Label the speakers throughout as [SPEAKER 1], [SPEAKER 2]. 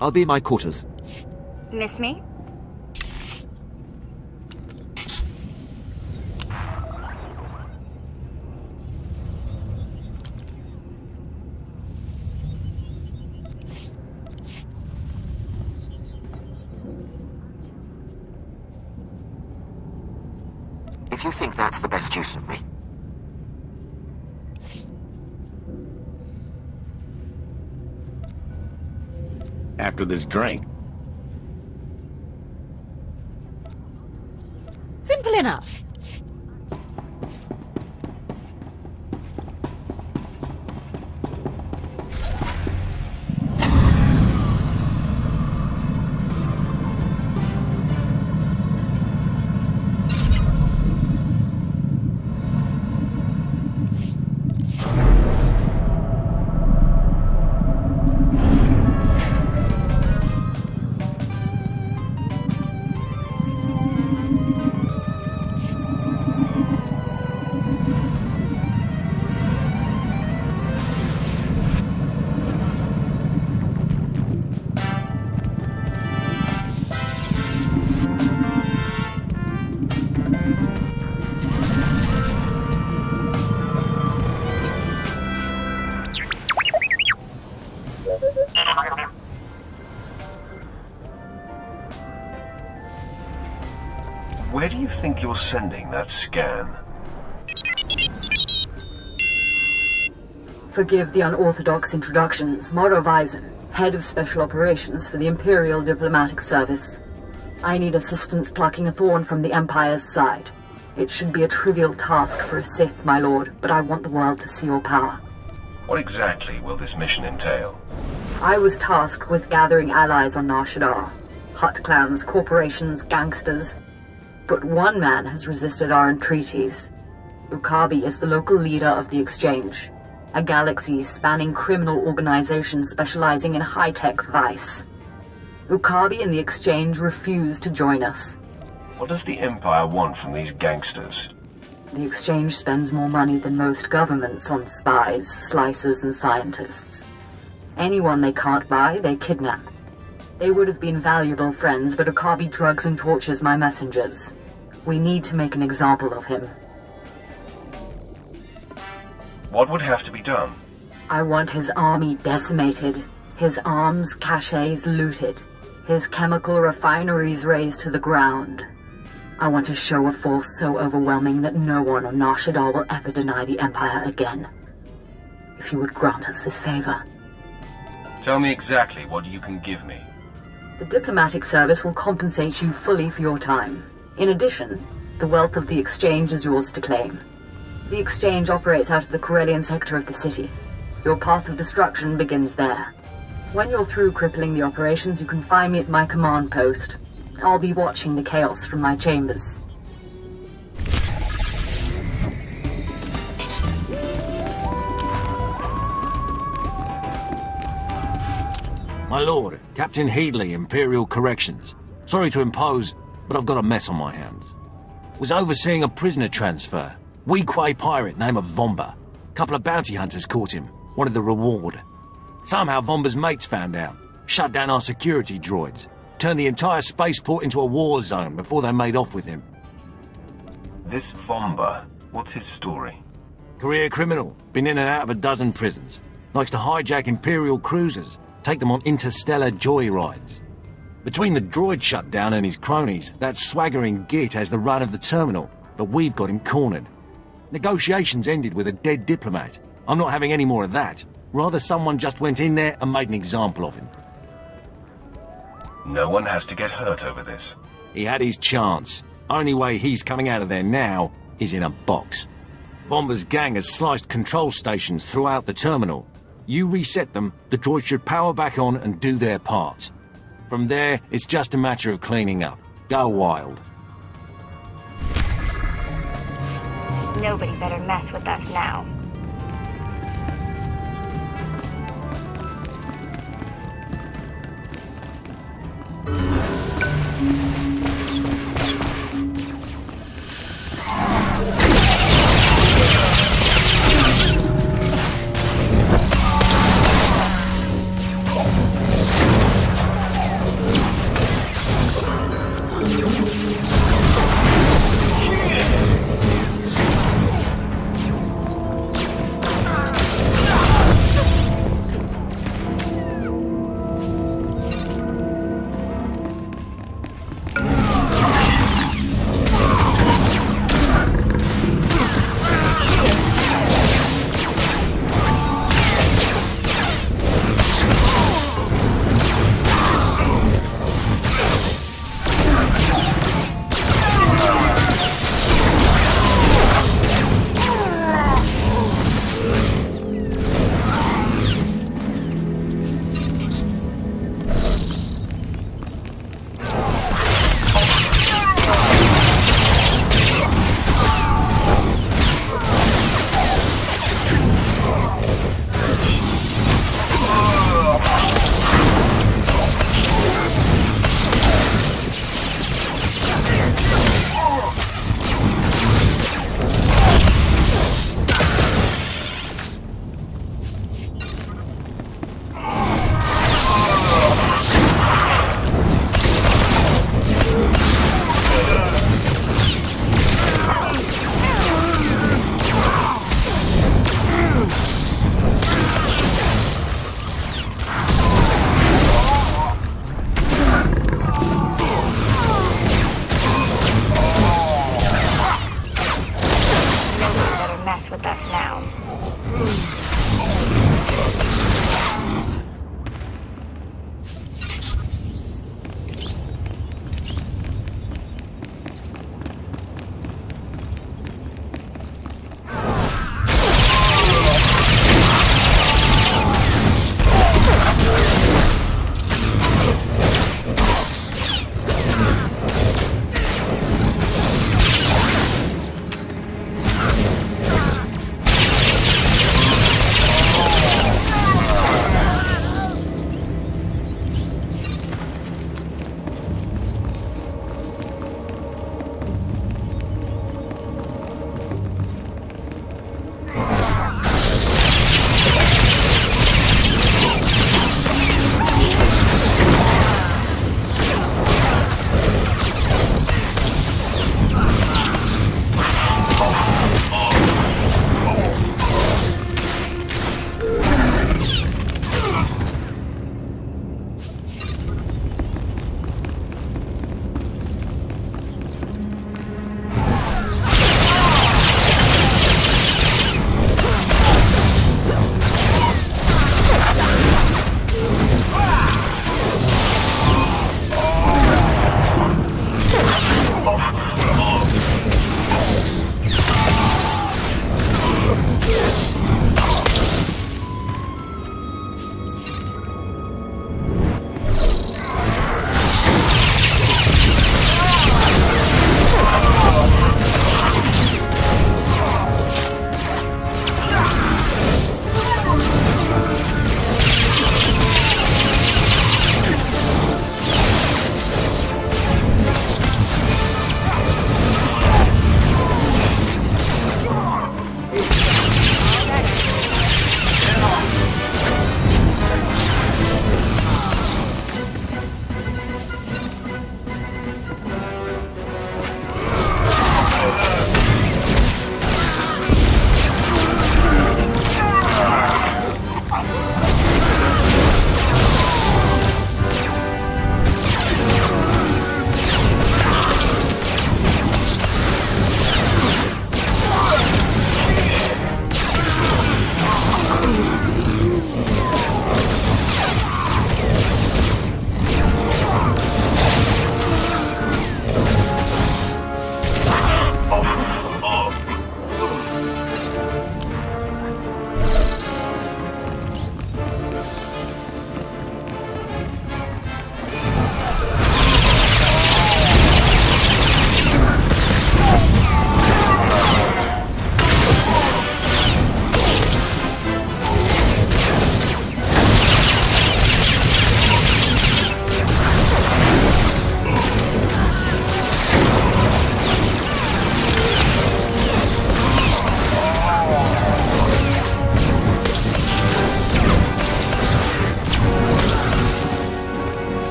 [SPEAKER 1] I'll be in my quarters.
[SPEAKER 2] Miss me?
[SPEAKER 3] If you think that's the best use of me.
[SPEAKER 4] After this drink.
[SPEAKER 5] Simple enough.
[SPEAKER 6] Where do you think you're sending that scan?
[SPEAKER 7] Forgive the unorthodox introductions. Moro Vizon, head of special operations for the Imperial Diplomatic Service. I need assistance plucking a thorn from the Empire's side. It should be a trivial task for a Sith, my lord, but I want the world to see your power.
[SPEAKER 6] What exactly will this mission entail?
[SPEAKER 7] I was tasked with gathering allies on Shaddaa. Hut clans, corporations, gangsters. But one man has resisted our entreaties. Ukabi is the local leader of the Exchange, a galaxy-spanning criminal organization specializing in high-tech vice. Ukabi and the Exchange refuse to join us.
[SPEAKER 6] What does the Empire want from these gangsters?
[SPEAKER 7] The Exchange spends more money than most governments on spies, slicers, and scientists. Anyone they can't buy, they kidnap. They would have been valuable friends, but Ukabi drugs and tortures my messengers. We need to make an example of him.
[SPEAKER 6] What would have to be done?
[SPEAKER 7] I want his army decimated, his arms caches looted, his chemical refineries razed to the ground. I want a show of force so overwhelming that no one on Shaddaa will ever deny the Empire again. If you would grant us this favor.
[SPEAKER 6] Tell me exactly what you can give me.
[SPEAKER 7] The diplomatic service will compensate you fully for your time. In addition, the wealth of the Exchange is yours to claim. The Exchange operates out of the Corellian sector of the city. Your path of destruction begins there. When you're through crippling the operations, you can find me at my command post. I'll be watching the chaos from my chambers.
[SPEAKER 8] My lord, Captain Headley, Imperial Corrections. Sorry to impose, but I've got a mess on my hands. Was overseeing a prisoner transfer. Weequay pirate named Vomba. Couple of bounty hunters caught him. Wanted the reward. Somehow Vomba's mates found out. Shut down our security droids. Turned the entire spaceport into a war zone before they made off with him.
[SPEAKER 6] This Vomba, what's his story?
[SPEAKER 8] Career criminal. Been in and out of a dozen prisons. Likes to hijack Imperial cruisers. Take them on interstellar joyrides. Between the droid shutdown and his cronies, that swaggering git has the run of the terminal, but we've got him cornered. Negotiations ended with a dead diplomat. I'm not having any more of that. Rather someone just went in there and made an example of him.
[SPEAKER 6] No one has to get hurt over this.
[SPEAKER 8] He had his chance. Only way he's coming out of there now is in a box. Vomba's gang has sliced control stations throughout the terminal. You reset them, the droids should power back on and do their part. From there, it's just a matter of cleaning up. Go wild.
[SPEAKER 2] Nobody better mess with us now.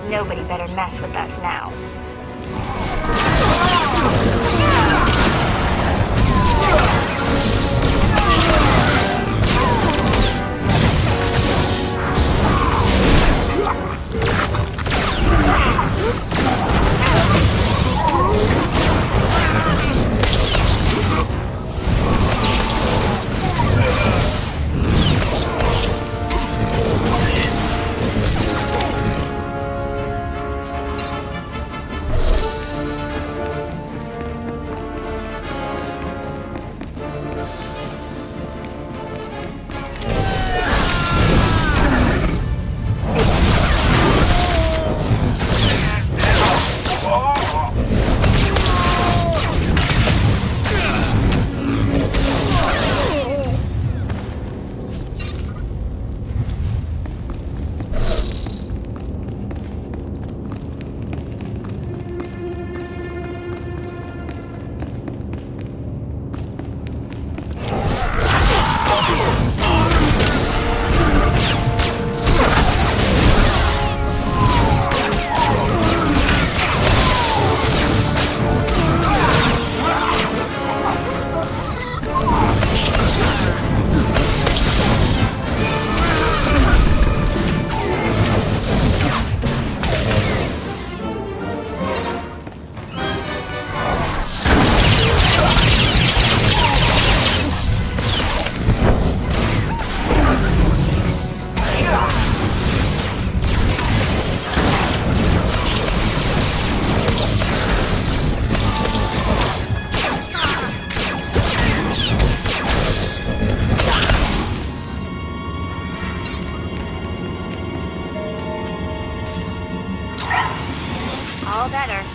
[SPEAKER 2] Nobody better mess with us now. All better.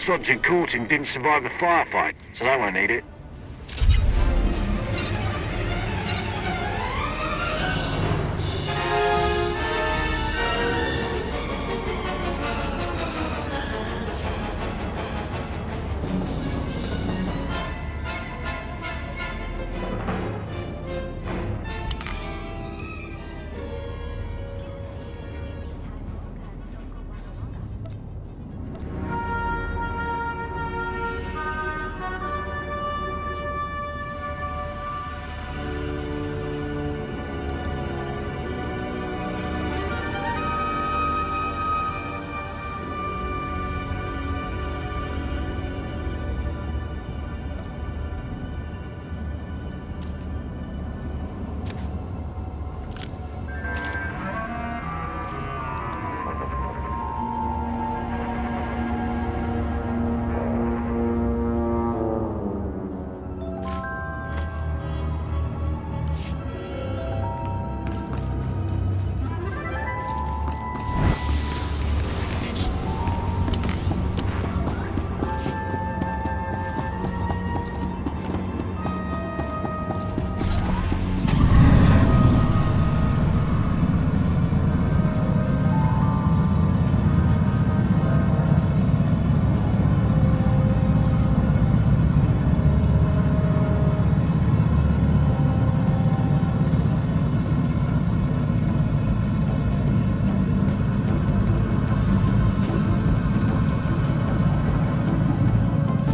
[SPEAKER 4] Sods in courting didn't survive the firefight, so they won't need it.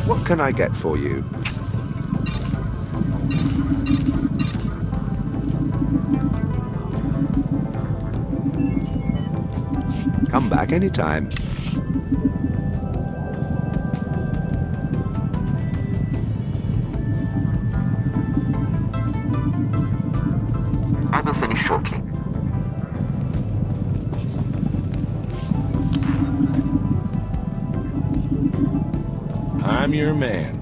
[SPEAKER 1] What can I get for you? Come back anytime.
[SPEAKER 3] I will finish shortly.
[SPEAKER 4] I'm your man.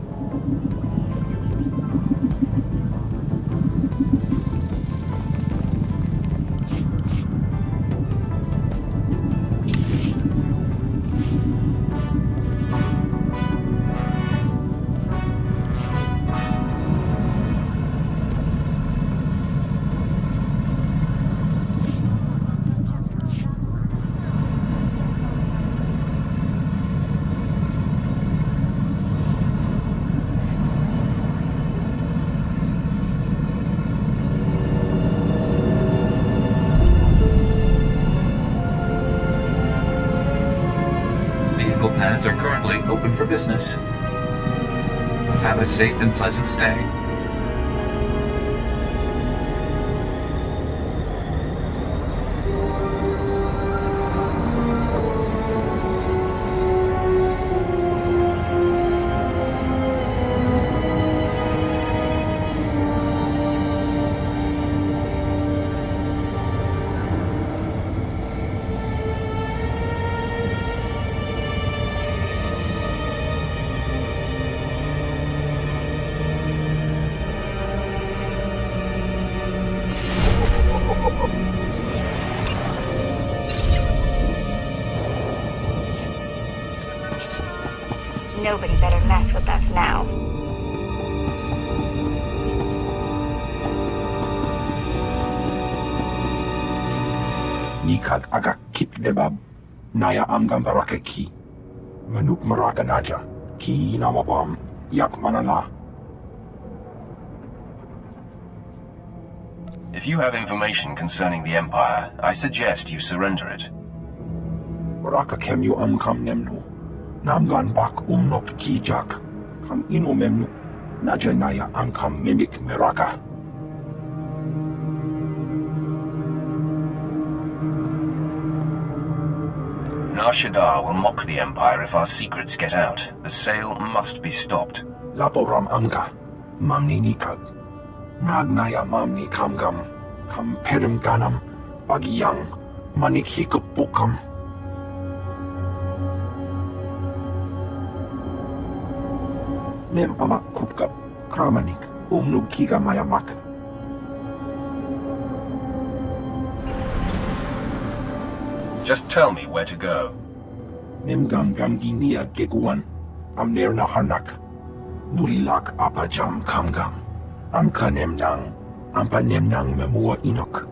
[SPEAKER 5] Paths are currently open for business. Have a safe and pleasant stay.
[SPEAKER 2] Nobody better mess with us now.
[SPEAKER 9] Nikad agak kip lebab, naya amgam baraka ki. Manuk maraka naja, ki namabam, yak manala.
[SPEAKER 6] If you have information concerning the Empire, I suggest you surrender it.
[SPEAKER 9] Baraka kem you amkam nemnu. Namgan bak umnop ki jak. Kam ino memnu. Naja naya amkam mimik meraka.
[SPEAKER 6] Shaddaa will mock the Empire if our secrets get out. The sale must be stopped.
[SPEAKER 9] Laporam amga, mamni nikag. Nagnaya mamni kamgam, kam perim ganam, bagiyang, manik hikupukam. Mem amak kupkap, kramanik, umnug kiga mayamak.
[SPEAKER 6] Just tell me where to go.
[SPEAKER 9] Mem gam gam ginia geguan, am near na hanak. Nulilak apajam kamgam. Am kanemnang. Am panemnang memua inok.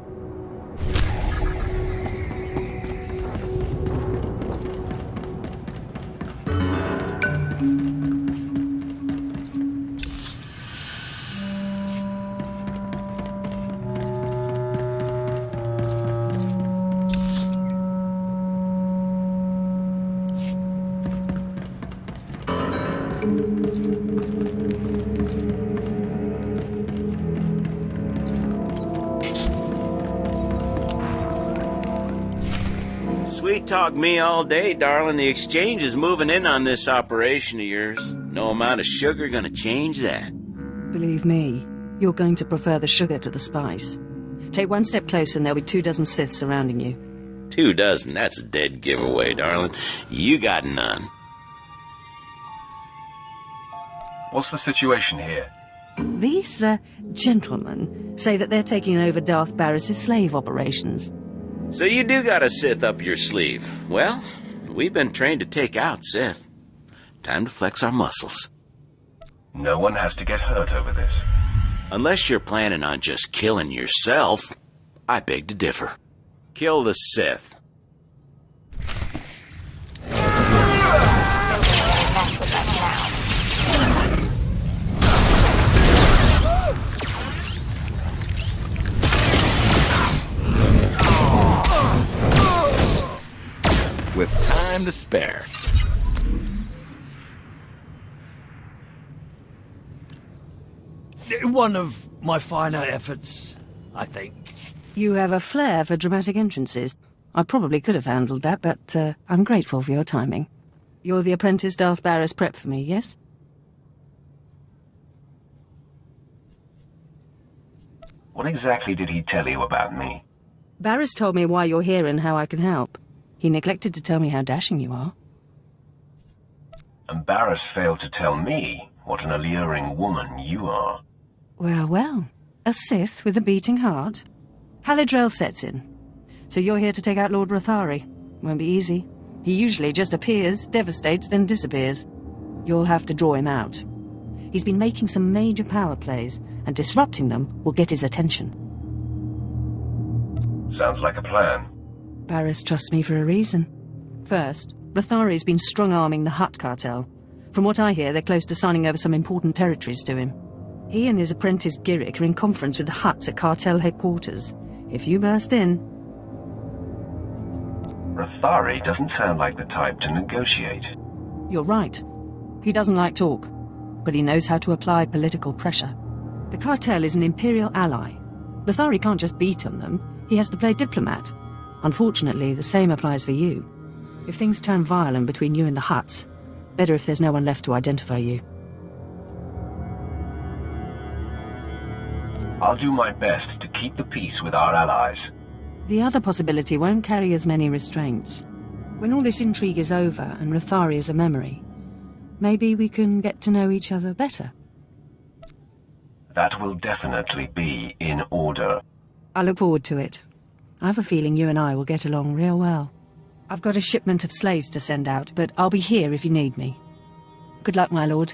[SPEAKER 10] Sweet talk me all day, darling. The exchange is moving in on this operation of yours. No amount of sugar gonna change that.
[SPEAKER 11] Believe me, you're going to prefer the sugar to the spice. Take one step closer and there'll be 24 Sith surrounding you.
[SPEAKER 10] 24? That's a dead giveaway, darling. You got none.
[SPEAKER 6] What's the situation here?
[SPEAKER 11] These, gentlemen say that they're taking over Darth Barris's slave operations.
[SPEAKER 10] So you do got a Sith up your sleeve. Well, we've been trained to take out Sith. Time to flex our muscles.
[SPEAKER 6] No one has to get hurt over this.
[SPEAKER 10] Unless you're planning on just killing yourself, I beg to differ. Kill the Sith.
[SPEAKER 8] With time to spare.
[SPEAKER 12] One of my finer efforts, I think.
[SPEAKER 11] You have a flair for dramatic entrances. I probably could have handled that, but I'm grateful for your timing. You're the apprentice Darth Barris prepped for me, yes?
[SPEAKER 6] What exactly did he tell you about me?
[SPEAKER 11] Barris told me why you're here and how I can help. He neglected to tell me how dashing you are.
[SPEAKER 6] And Barris failed to tell me what an alluring woman you are.
[SPEAKER 11] Well, well. A Sith with a beating heart. Halidrel sets in. So you're here to take out Lord Rathari. Won't be easy. He usually just appears, devastates, then disappears. You'll have to draw him out. He's been making some major power plays, and disrupting them will get his attention.
[SPEAKER 6] Sounds like a plan.
[SPEAKER 11] Barris trusts me for a reason. First, Rathari's been strong-arming the Hutt cartel. From what I hear, they're close to signing over some important territories to him. He and his apprentice Giric are in conference with the Hutts at cartel headquarters. If you burst in...
[SPEAKER 6] Rathari doesn't sound like the type to negotiate.
[SPEAKER 11] You're right. He doesn't like talk, but he knows how to apply political pressure. The cartel is an Imperial ally. Rathari can't just beat on them. He has to play diplomat. Unfortunately, the same applies for you. If things turn violent between you and the Hutts, better if there's no one left to identify you.
[SPEAKER 6] I'll do my best to keep the peace with our allies.
[SPEAKER 11] The other possibility won't carry as many restraints. When all this intrigue is over and Rathari is a memory, maybe we can get to know each other better.
[SPEAKER 6] That will definitely be in order.
[SPEAKER 11] I look forward to it. I have a feeling you and I will get along real well. I've got a shipment of slaves to send out, but I'll be here if you need me. Good luck, my lord.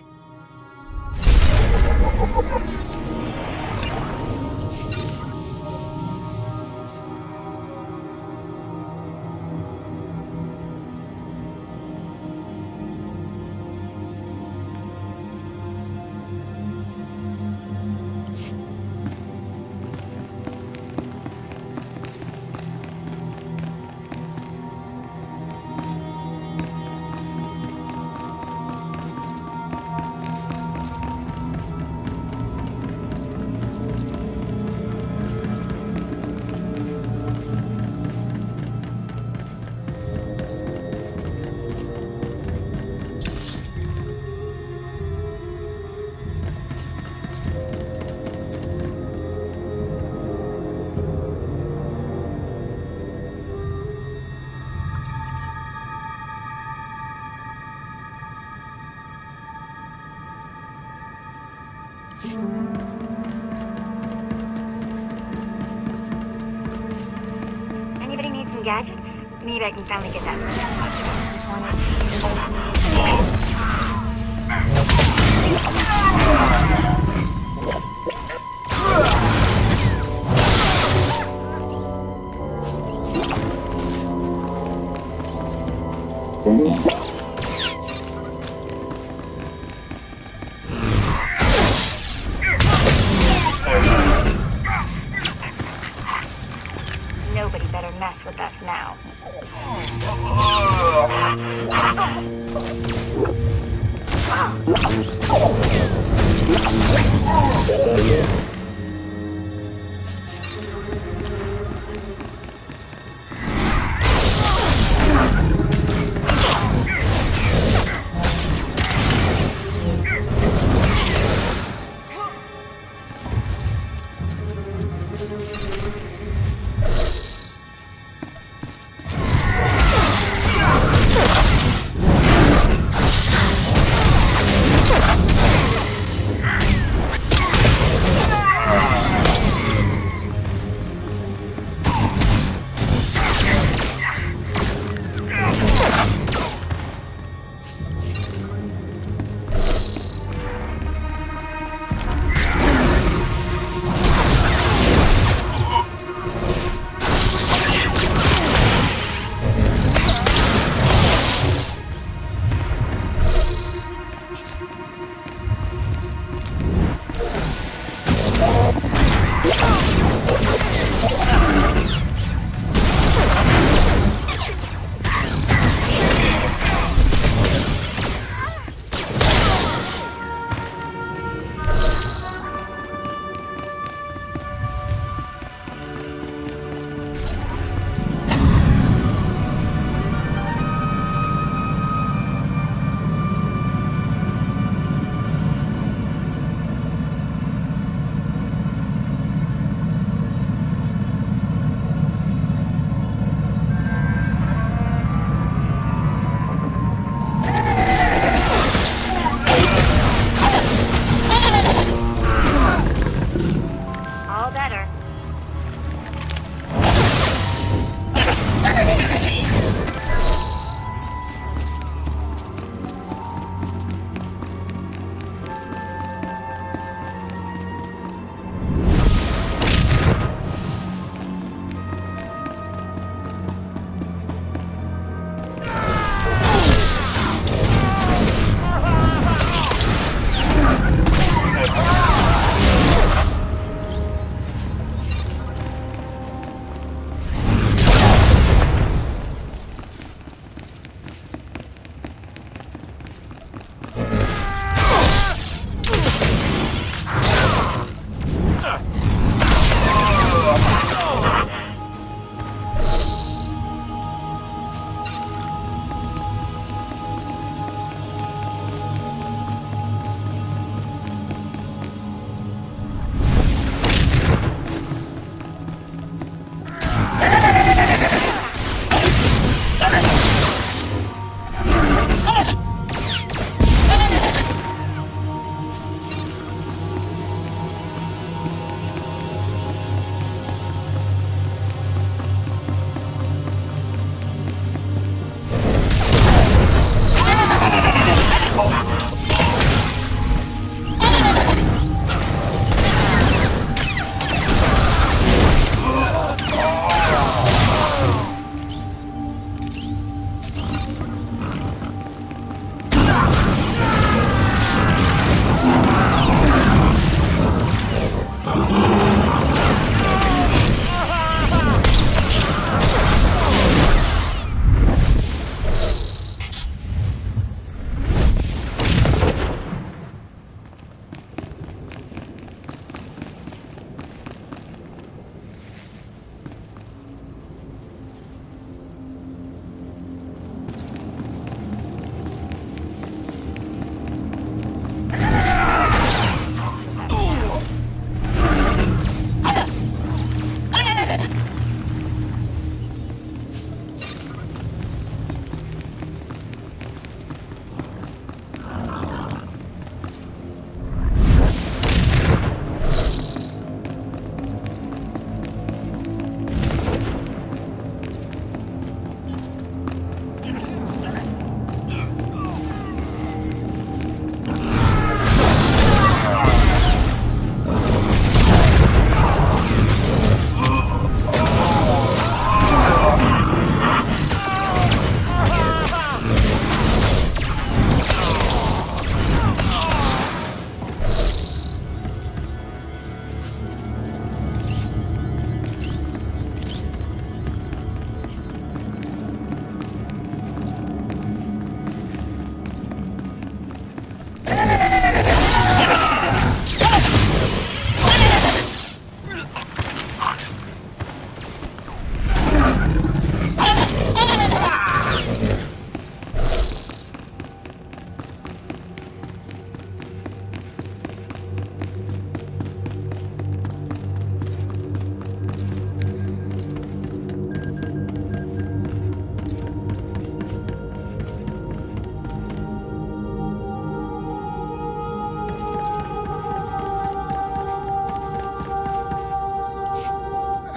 [SPEAKER 2] Anybody need some gadgets? Maybe I can finally get that. Nobody better mess with us now.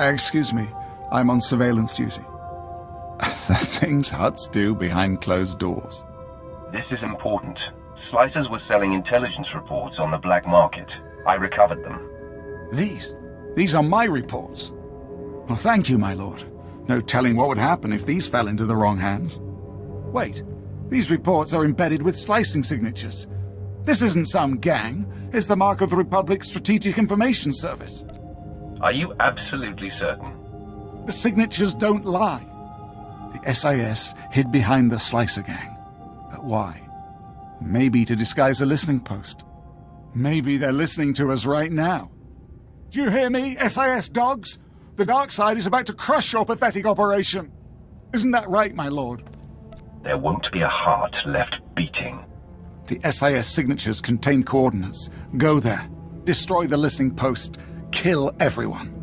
[SPEAKER 13] Excuse me, I'm on surveillance duty. The things Hutts do behind closed doors.
[SPEAKER 6] This is important. Slicers were selling intelligence reports on the black market. I recovered them.
[SPEAKER 13] These are my reports. Well, thank you, my lord. No telling what would happen if these fell into the wrong hands. Wait, these reports are embedded with slicing signatures. This isn't some gang. It's the mark of the Republic's Strategic Information Service.
[SPEAKER 6] Are you absolutely certain?
[SPEAKER 13] The signatures don't lie. The SIS hid behind the Slicer gang. But why? Maybe to disguise a listening post. Maybe they're listening to us right now. Do you hear me, SIS dogs? The dark side is about to crush your pathetic operation. Isn't that right, my lord?
[SPEAKER 6] There won't be a heart left beating.
[SPEAKER 13] The SIS signatures contain coordinates. Go there. Destroy the listening post. Kill everyone.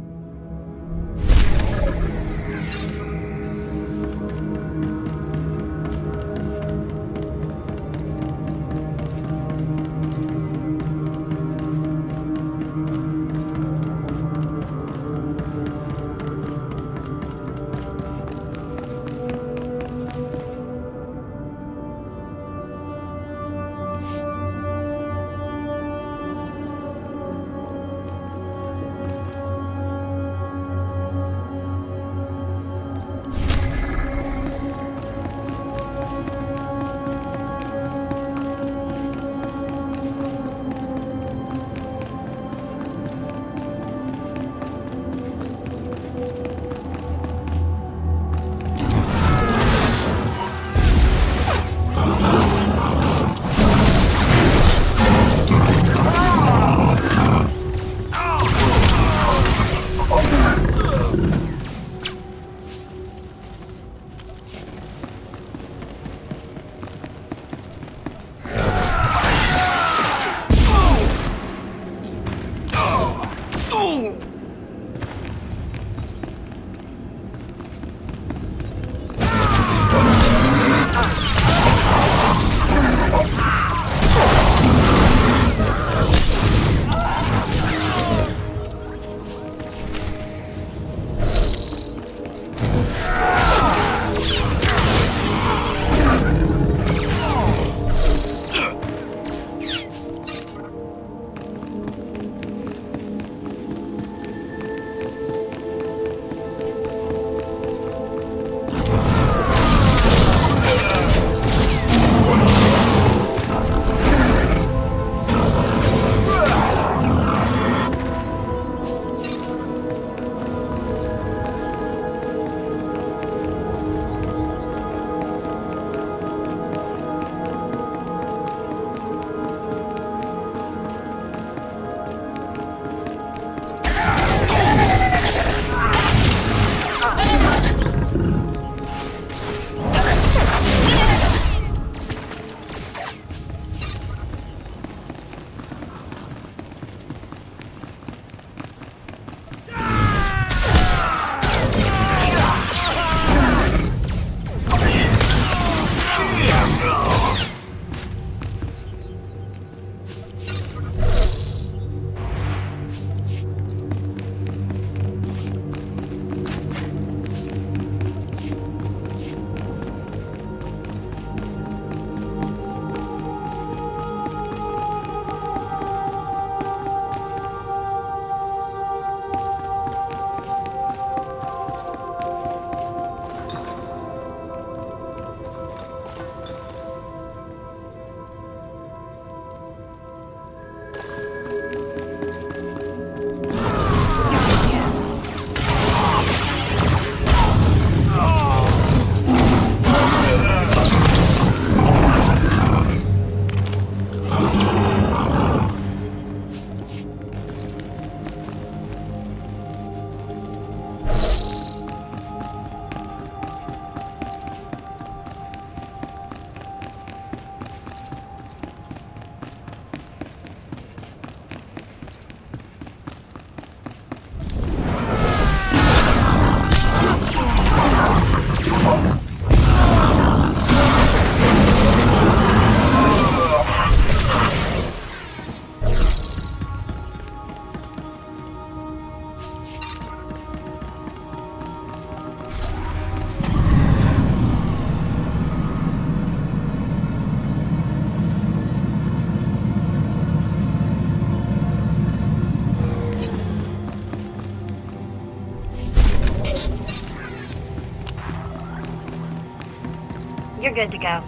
[SPEAKER 2] You're good to go.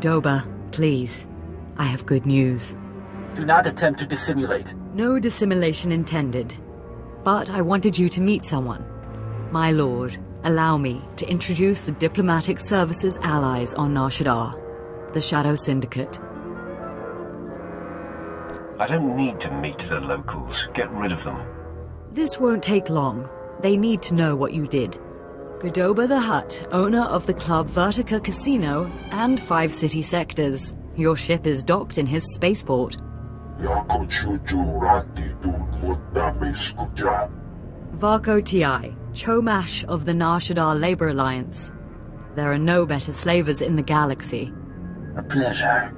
[SPEAKER 7] Godoba, please. I have good news.
[SPEAKER 12] Do not attempt to dissimulate.
[SPEAKER 7] No dissimulation intended. But I wanted you to meet someone. My lord, allow me to introduce the diplomatic services allies on Nar Shaddaa, the Shadow Syndicate.
[SPEAKER 6] I don't need to meet the locals. Get rid of them.
[SPEAKER 7] This won't take long. They need to know what you did. Godoba the Hutt, owner of the club Vertica Casino and 5 city sectors. Your ship is docked in his spaceport. Varco Ti, Chomash of the Nar Shaddaa Labor Alliance. There are no better slavers in the galaxy.
[SPEAKER 3] A pleasure.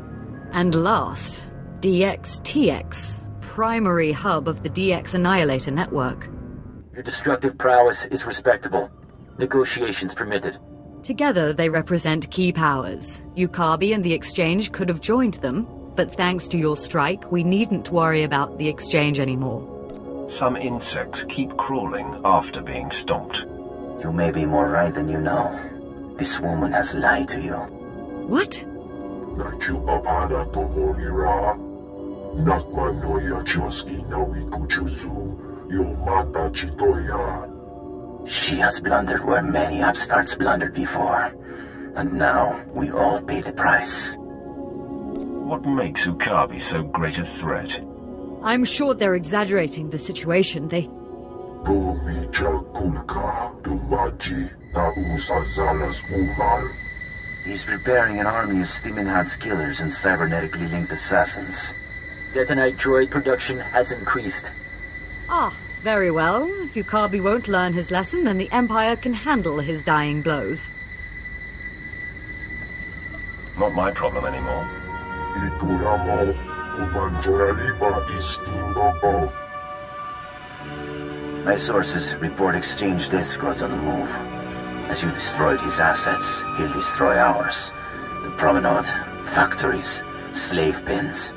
[SPEAKER 7] And last, DXTX, primary hub of the DX Annihilator network.
[SPEAKER 12] Your destructive prowess is respectable. Negotiations permitted.
[SPEAKER 7] Together, they represent key powers. Yukabi and the Exchange could have joined them, but thanks to your strike, we needn't worry about the Exchange anymore.
[SPEAKER 6] Some insects keep crawling after being stomped.
[SPEAKER 3] You may be more right than you know. This woman has lied to you.
[SPEAKER 7] What?
[SPEAKER 3] She has blundered where many upstarts blundered before. And now, we all pay the price.
[SPEAKER 6] What makes Ukabi so great a threat?
[SPEAKER 7] I'm sure they're exaggerating the situation.
[SPEAKER 3] He's preparing an army of Stimenhad's killers and cybernetically linked assassins.
[SPEAKER 12] Detonite droid production has increased.
[SPEAKER 7] Ah, very well. If Yukabi won't learn his lesson, then the Empire can handle his dying blows.
[SPEAKER 6] Not my problem anymore.
[SPEAKER 3] My sources report Exchange death squads on the move. As you destroyed his assets, he'll destroy ours. The promenade, factories, slave pens.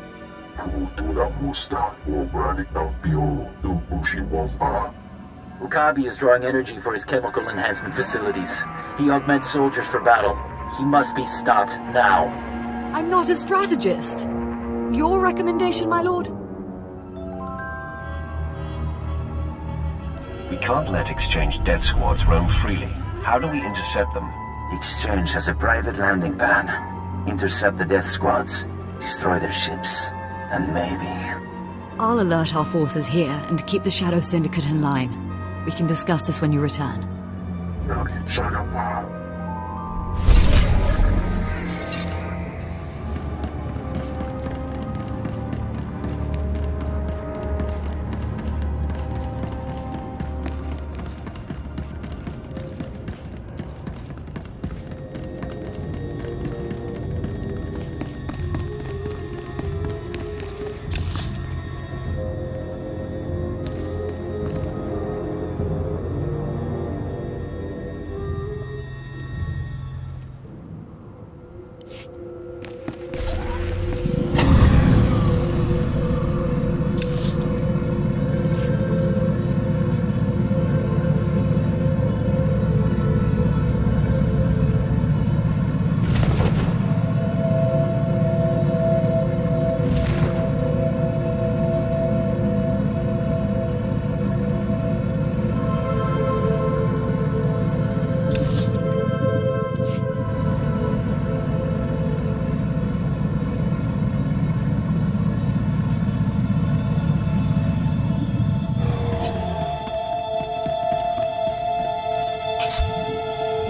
[SPEAKER 12] Ukabi is drawing energy for his chemical enhancement facilities. He augments soldiers for battle. He must be stopped now.
[SPEAKER 7] I'm not a strategist. Your recommendation, my lord?
[SPEAKER 6] We can't let Exchange death squads roam freely. How do we intercept them?
[SPEAKER 3] Exchange has a private landing pad. Intercept the death squads, destroy their ships, and maybe...
[SPEAKER 7] I'll alert our forces here and keep the Shadow Syndicate in line. We can discuss this when you return.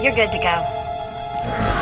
[SPEAKER 2] You're good to go.